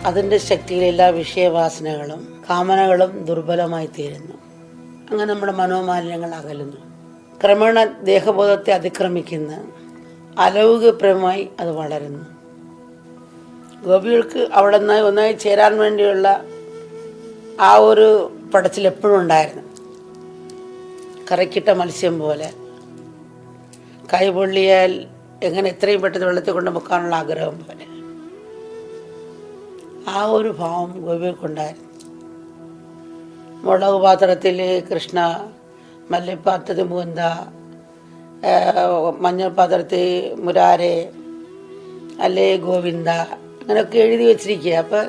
അതിൻ്റെ ശക്തിയിൽ എല്ലാ വിഷയവാസനകളും കാമനകളും ദുർബലമായി തീരുന്നു. അങ്ങനെ നമ്മുടെ മനോമാലിന്യങ്ങൾ അകലുന്നു. ക്രമേണ ദേഹബോധത്തെ അതിക്രമിക്കുന്ന അലൗകികപ്രമായി അത് വളരുന്നു. ഗോപികൾക്ക് അവിടെ നിന്ന് ഒന്നായി ചേരാൻ വേണ്ടിയുള്ള ആ ഒരു പടച്ചിൽ എപ്പോഴും ഉണ്ടായിരുന്നു. കറക്കിട്ട മത്സ്യം പോലെ കൈ പൊള്ളിയാൽ എങ്ങനെ എത്രയും പെട്ടെന്ന് വെള്ളത്തിൽ കൊണ്ട് മുക്കാനുള്ള ആഗ്രഹം പോലെ ആ ഒരു ഭാവം ഗോപികൾക്കുണ്ടായിരുന്നു. മുളക് പാത്രത്തിൽ കൃഷ്ണ, മല്ലിപ്പാത്രത്തിൽ മുകുന്ദ, മഞ്ഞൾ പാത്രത്തിൽ മുരാരെ, അല്ലേ ഗോവിന്ദ, അങ്ങനെയൊക്കെ എഴുതി വച്ചിരിക്കുക. അപ്പം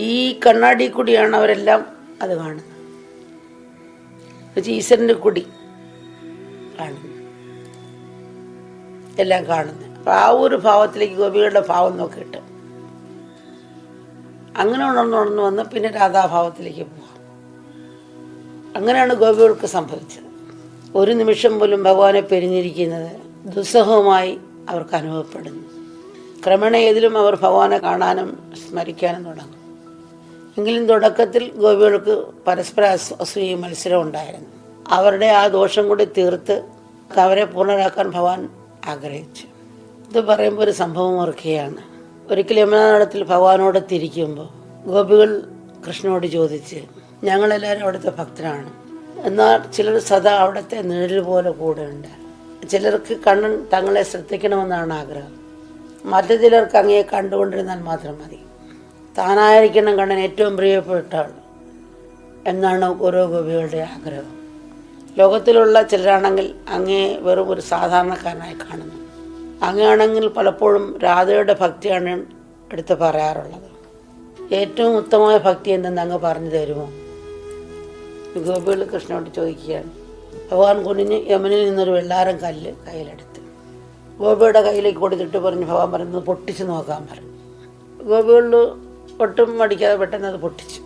ഈ കണ്ണാടി കൂടിയാണ് അവരെല്ലാം അത് കാണുന്നത്. ഈശ്വരൻ്റെ കുടി കാണുന്നു, എല്ലാം കാണുന്നത്. അപ്പം ആ ഒരു ഭാവത്തിലേക്ക് ഗോപികളുടെ ഭാവം നോക്കിയിട്ട് അങ്ങനെ ഉണർന്നു വന്ന് പിന്നെ രാധാഭാവത്തിലേക്ക് പോവാം. അങ്ങനെയാണ് ഗോപികൾക്ക് സംഭവിച്ചത്. ഒരു നിമിഷം പോലും ഭഗവാനെ പിരിഞ്ഞിരിക്കുന്നത് ദുസ്സഹമായി അവർക്ക് അനുഭവപ്പെടുന്നു. ക്രമേണ ഏതിലും അവർ ഭഗവാനെ കാണാനും സ്മരിക്കാനും തുടങ്ങും. എങ്കിലും തുടക്കത്തിൽ ഗോപികൾക്ക് പരസ്പര അസൂയ മത്സരം ഉണ്ടായിരുന്നു. അവരുടെ ആ ദോഷം കൂടി തീർത്ത് അവരെ പൂർണ്ണരാക്കാൻ ഭഗവാൻ ആഗ്രഹിച്ചു. ഇത് പറയുമ്പോൾ ഒരു സംഭവം ഓർക്കുകയാണ്. ഒരിക്കൽ യമുനാനടത്തിൽ ഭഗവാനോട് തിരിക്കുമ്പോൾ ഗോപികൾ കൃഷ്ണനോട് ചോദിച്ച്, ഞങ്ങളെല്ലാവരും അവിടുത്തെ ഭക്തരാണ്, എന്നാൽ ചിലർ സദാ അവിടുത്തെ നിഴൽ പോലെ കൂടെ ഉണ്ട്. ചിലർക്ക് കണ്ണൻ തങ്ങളെ ശ്രദ്ധിക്കണമെന്നാണ് ആഗ്രഹം, മറ്റു ചിലർക്ക് അങ്ങയെ കണ്ടുകൊണ്ടിരുന്നാൽ മാത്രം മതി. താനായിരിക്കണം കണ്ണൻ ഏറ്റവും പ്രിയപ്പെട്ട ആൾ എന്നാണ് ഓരോ ഗോപികളുടെ ആഗ്രഹം. ലോകത്തിലുള്ള ചിലരാണെങ്കിൽ അങ്ങയെ വെറും ഒരു സാധാരണക്കാരനായി കാണുന്നു. അങ്ങയാണെങ്കിൽ പലപ്പോഴും രാധയുടെ ഭക്തിയാണ് എടുത്ത് പറയാറുള്ളത്. ഏറ്റവും ഉത്തമമായ ഭക്തി എന്തെന്ന് അങ്ങ് പറഞ്ഞു തരുമോ? ഗോപികൾ കൃഷ്ണനോട് ചോദിക്കുകയാണ്. ഭഗവാൻ കുനിഞ്ഞ് യമുനയിൽ നിന്നൊരു വെള്ളാരം കല്ല് കയ്യിലെടുത്ത് ഗോപിയുടെ കയ്യിലേക്ക് കൊടുത്തിട്ട് പറഞ്ഞു, ഭഗവാൻ പറയുന്നത് പൊട്ടിച്ച് നോക്കാൻ പറഞ്ഞു. ഗോപികളിൽ ഒട്ടും മടിക്കാതെ പെട്ടെന്ന് അത് പൊട്ടിച്ചു.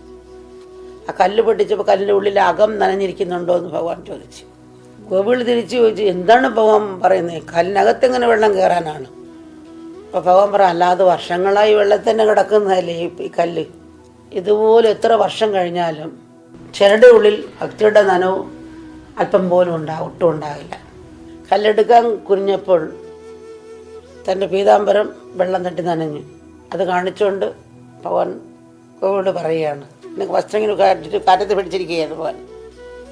ആ കല്ല് പൊട്ടിച്ചപ്പോൾ കല്ലിൻ്റെ ഉള്ളിൽ അകം നനഞ്ഞിരിക്കുന്നുണ്ടോ എന്ന് ഭഗവാൻ ചോദിച്ചു. ഗോപികൾ തിരിച്ചു ചോദിച്ചു, എന്താണ് ഭഗവാൻ പറയുന്നത്? കല്ലിനകത്തെങ്ങനെ വെള്ളം കയറാനാണ്? അപ്പോൾ ഭഗവാൻ പറ, അല്ലാതെ വർഷങ്ങളായി വെള്ളത്തിൽ തന്നെ കിടക്കുന്നതല്ലേ ഈ കല്ല്. ഇതുപോലെ എത്ര വർഷം കഴിഞ്ഞാലും ചിലരുടെ ഉള്ളിൽ ഭക്തിയുടെ നനവും അല്പം പോലും ഒട്ടും ഉണ്ടാകില്ല. കല്ലെടുക്കാൻ കുനിഞ്ഞപ്പോൾ തൻ്റെ പീതാംബരം വെള്ളം തട്ടി നനഞ്ഞു. അത് കാണിച്ചുകൊണ്ട് ഭഗവാൻ ഗോപിയോട് പറയുകയാണ്, നിങ്ങൾക്ക് വസ്ത്രം ഇങ്ങനെ കാറ്റത്ത് പിടിച്ചിരിക്കുകയാണ് ഭഗവാൻ.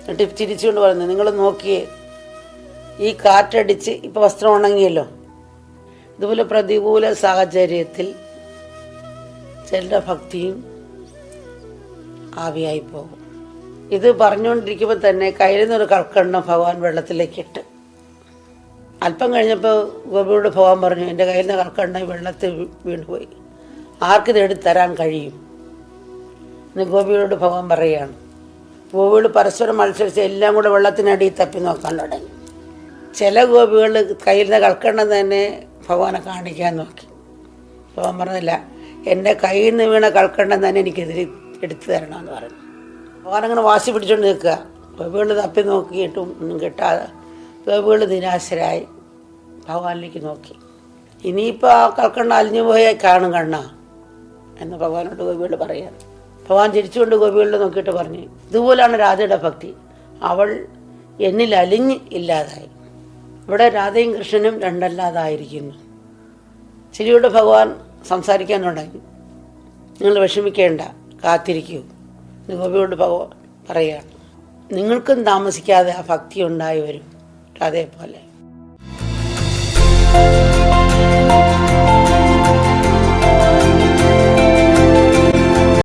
എന്നിട്ട് ചിരിച്ചുകൊണ്ട് പറയുന്നത്, നിങ്ങൾ നോക്കിയേ, ഈ കാറ്റടിച്ച് ഇപ്പോൾ വസ്ത്രം ഉണങ്ങിയല്ലോ. ഇതുപോലെ പ്രതികൂല സാഹചര്യത്തിൽ ചിലരുടെ ഭക്തിയും ആവിയായി പോകും. ഇത് പറഞ്ഞുകൊണ്ടിരിക്കുമ്പോൾ തന്നെ കയ്യിൽ നിന്നൊരു കൽക്കണ്ണം ഭഗവാൻ വെള്ളത്തിലേക്ക് ഇട്ട്. അല്പം കഴിഞ്ഞപ്പോൾ ഗോപിയോട് ഭഗവാൻ പറഞ്ഞു, എൻ്റെ കയ്യിൽ നിന്ന് കൽക്കണ്ണം വെള്ളത്തിൽ വീണുപോയി, ആർക്കിത് എടുത്തരാൻ കഴിയും എന്ന് ഗോപിയോട് ഭഗവാൻ പറയുകയാണ്. ഗോപികൾ പരസ്പരം മത്സരിച്ച് എല്ലാം കൂടെ വെള്ളത്തിനടിയിൽ തപ്പി നോക്കാൻ തുടങ്ങി. ചില ഗോപികൾ കയ്യിൽ നിന്ന് കൽക്കണ്ണം തന്നെ ഭഗവാനെ കാണിക്കാൻ നോക്കി. ഭഗവാൻ പറഞ്ഞില്ല, എൻ്റെ കയ്യിൽ നിന്ന് വീണ കൽക്കണ്ണം തന്നെ എനിക്കെതിരെ എടുത്തു തരണമെന്ന് പറഞ്ഞു. ഭഗവാൻ അങ്ങനെ വാശി പിടിച്ചുകൊണ്ട് നിൽക്കുക. ഗോപികൾ തപ്പി നോക്കിയിട്ടും ഒന്നും കിട്ടാതെ ഗോപികൾ നിരാശരായി ഭഗവാനിലേക്ക് നോക്കി. ഇനിയിപ്പോൾ ആ കൽക്കണ്ണ അലിഞ്ഞു പോയാൽ കാണും കണ്ണ എന്ന് ഭഗവാനോട് ഗോപികൾ പറയാം. ഭഗവാൻ ചിരിച്ചുകൊണ്ട് ഗോപികളിൽ നോക്കിയിട്ട് പറഞ്ഞു, ഇതുപോലാണ് രാധയുടെ ഭക്തി, അവൾ എന്നിൽ അലിഞ്ഞ് ഇല്ലാതായി. ഇവിടെ രാധയും കൃഷ്ണനും രണ്ടല്ലാതായിരിക്കുന്നു. ചിരിയോട് ഭഗവാൻ സംസാരിക്കാൻ തുടങ്ങി. നിങ്ങൾ വിഷമിക്കേണ്ട, കാത്തിരിക്കൂ. ഗോപിയോട് ഭഗവാൻ പറയുകയാണ്, നിങ്ങൾക്കും താമസിക്കാതെ ആ ഭക്തി ഉണ്ടായി വരും രാധയെപ്പോലെ.